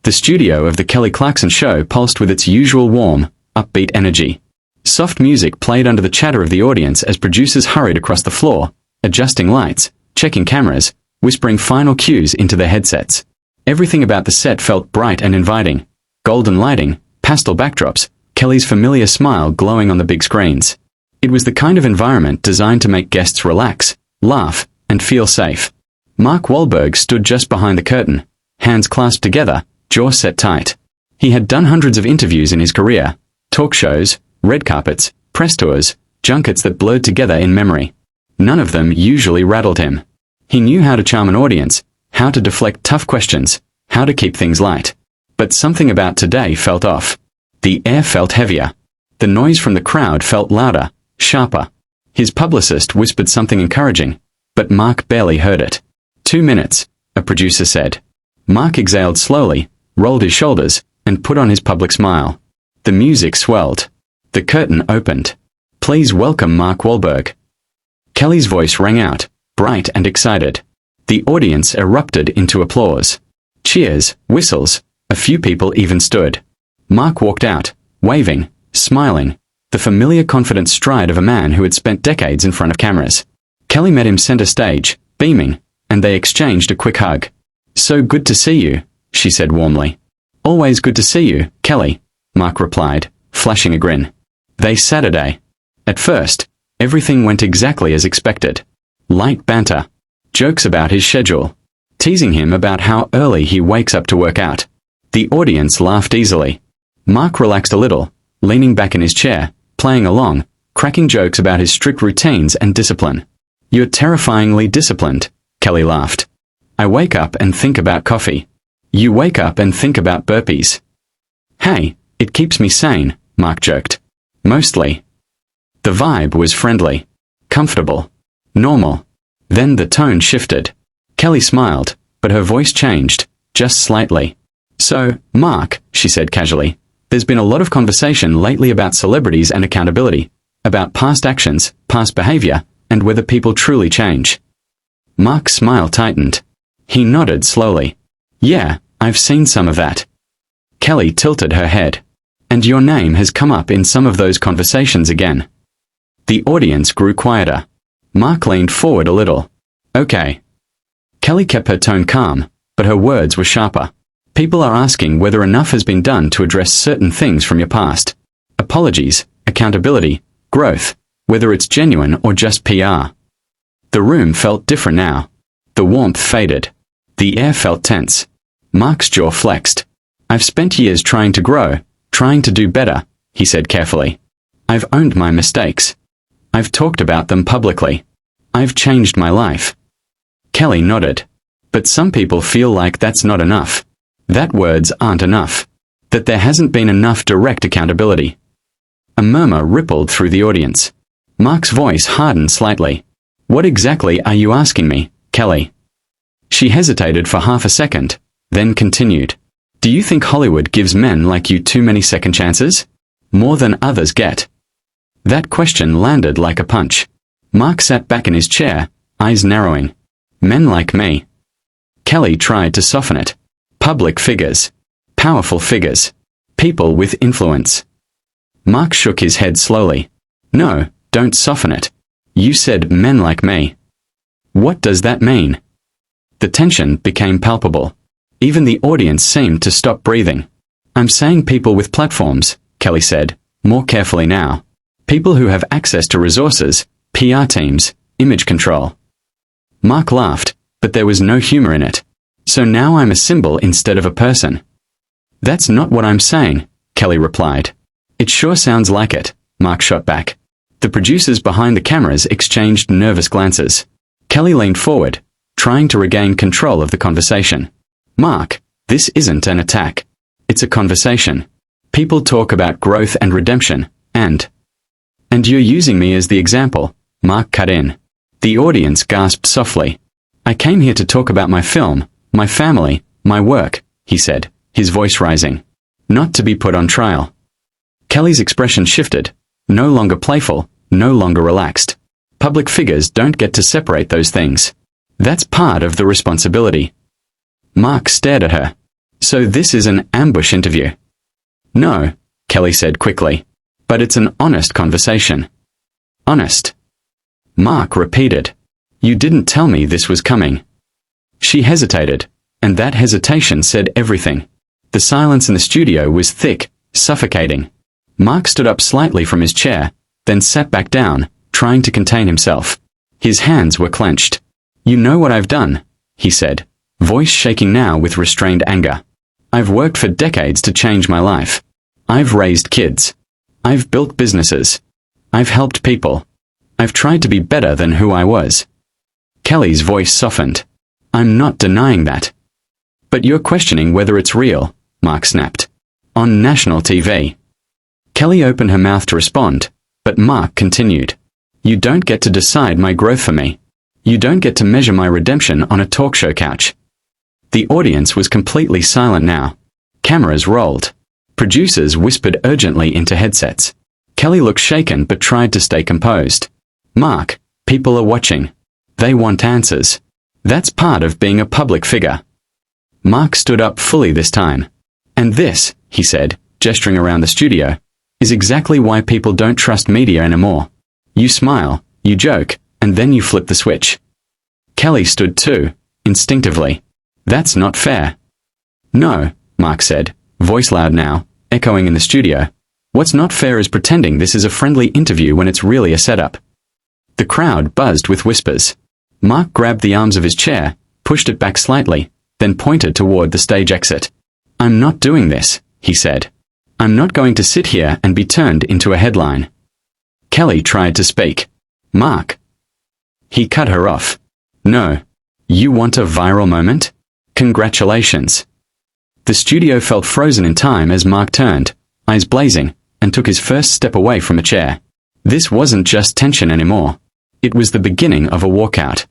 The studio of the Kelly Clarkson Show pulsed with its usual warm, upbeat energy. Soft music played under the chatter of the audience as producers hurried across the floor, adjusting lights, checking cameras, whispering final cues into their headsets. Everything about the set felt bright and inviting. Golden lighting, pastel backdrops, Kelly's familiar smile glowing on the big screens. It was the kind of environment designed to make guests relax, laugh, and feel safe. Mark Wahlberg stood just behind the curtain, hands clasped together, jaw set tight. He had done hundreds of interviews in his career, talk shows, red carpets, press tours, junkets that blurred together in memory. None of them usually rattled him. He knew how to charm an audience, how to deflect tough questions, how to keep things light. But something about today felt off. The air felt heavier. The noise from the crowd felt louder, sharper. His publicist whispered something encouraging, but Mark barely heard it. 2 minutes, a producer said. Mark exhaled slowly, rolled his shoulders, and put on his public smile. The music swelled. The curtain opened. Please welcome Mark Wahlberg. Kelly's voice rang out, bright and excited. The audience erupted into applause. Cheers, whistles, a few people even stood. Mark walked out, waving, smiling, the familiar confident stride of a man who had spent decades in front of cameras. Kelly met him center stage, beaming, and they exchanged a quick hug. So good to see you, she said warmly. Always good to see you, Kelly, Mark replied, flashing a grin. They Saturday. At first, everything went exactly as expected. Light banter. Jokes about his schedule. Teasing him about how early he wakes up to work out. The audience laughed easily. Mark relaxed a little, leaning back in his chair, playing along, cracking jokes about his strict routines and discipline. You're terrifyingly disciplined, Kelly laughed. I wake up and think about coffee. You wake up and think about burpees. Hey, it keeps me sane, Mark joked. Mostly. The vibe was friendly, comfortable, normal. Then the tone shifted. Kelly smiled, but her voice changed, just slightly. So, Mark, she said casually, there's been a lot of conversation lately about celebrities and accountability, about past actions, past behavior, and whether people truly change. Mark's smile tightened. He nodded slowly. Yeah, I've seen some of that. Kelly tilted her head. And your name has come up in some of those conversations again. The audience grew quieter. Mark leaned forward a little. Okay. Kelly kept her tone calm, but her words were sharper. People are asking whether enough has been done to address certain things from your past. Apologies, accountability, growth, whether it's genuine or just PR. The room felt different now. The warmth faded. The air felt tense. Mark's jaw flexed. I've spent years trying to grow, trying to do better, he said carefully. I've owned my mistakes. I've talked about them publicly. I've changed my life. Kelly nodded. But some people feel like that's not enough. That words aren't enough. That there hasn't been enough direct accountability. A murmur rippled through the audience. Mark's voice hardened slightly. What exactly are you asking me, Kelly? She hesitated for half a second, then continued. Do you think Hollywood gives men like you too many second chances? More than others get? That question landed like a punch. Mark sat back in his chair, eyes narrowing. Men like me. Kelly tried to soften it. Public figures. Powerful figures. People with influence. Mark shook his head slowly. No, don't soften it. You said men like me. What does that mean? The tension became palpable. Even the audience seemed to stop breathing. I'm saying people with platforms, Kelly said, more carefully now. People who have access to resources, PR teams, image control. Mark laughed, but there was no humor in it. So now I'm a symbol instead of a person. That's not what I'm saying, Kelly replied. It sure sounds like it, Mark shot back. The producers behind the cameras exchanged nervous glances. Kelly leaned forward, trying to regain control of the conversation. Mark, this isn't an attack. It's a conversation. People talk about growth and redemption, and you're using me as the example, Mark cut in. The audience gasped softly. I came here to talk about my film, my family, my work, he said, his voice rising. Not to be put on trial. Kelly's expression shifted, no longer playful, no longer relaxed. Public figures don't get to separate those things. That's part of the responsibility. Mark stared at her. So this is an ambush interview? No, Kelly said quickly. But it's an honest conversation. Honest? Mark repeated. You didn't tell me this was coming. She hesitated, and that hesitation said everything. The silence in the studio was thick, suffocating. Mark stood up slightly from his chair, then sat back down, trying to contain himself. His hands were clenched. You know what I've done, he said, voice shaking now with restrained anger. I've worked for decades to change my life. I've raised kids. I've built businesses. I've helped people. I've tried to be better than who I was. Kelly's voice softened. I'm not denying that. But you're questioning whether it's real, Mark snapped. On national TV. Kelly opened her mouth to respond, but Mark continued. You don't get to decide my growth for me. You don't get to measure my redemption on a talk show couch. The audience was completely silent now. Cameras rolled. Producers whispered urgently into headsets. Kelly looked shaken but tried to stay composed. Mark, people are watching. They want answers. That's part of being a public figure. Mark stood up fully this time. And this, he said, gesturing around the studio, is exactly why people don't trust media anymore. You smile, you joke, and then you flip the switch. Kelly stood too, instinctively. That's not fair. No, Mark said, voice loud now, echoing in the studio. What's not fair is pretending this is a friendly interview when it's really a setup. The crowd buzzed with whispers. Mark grabbed the arms of his chair, pushed it back slightly, then pointed toward the stage exit. I'm not doing this, he said. I'm not going to sit here and be turned into a headline. Kelly tried to speak. Mark. He cut her off. No. You want a viral moment? Congratulations. The studio felt frozen in time as Mark turned, eyes blazing, and took his first step away from a chair. This wasn't just tension anymore. It was the beginning of a walkout.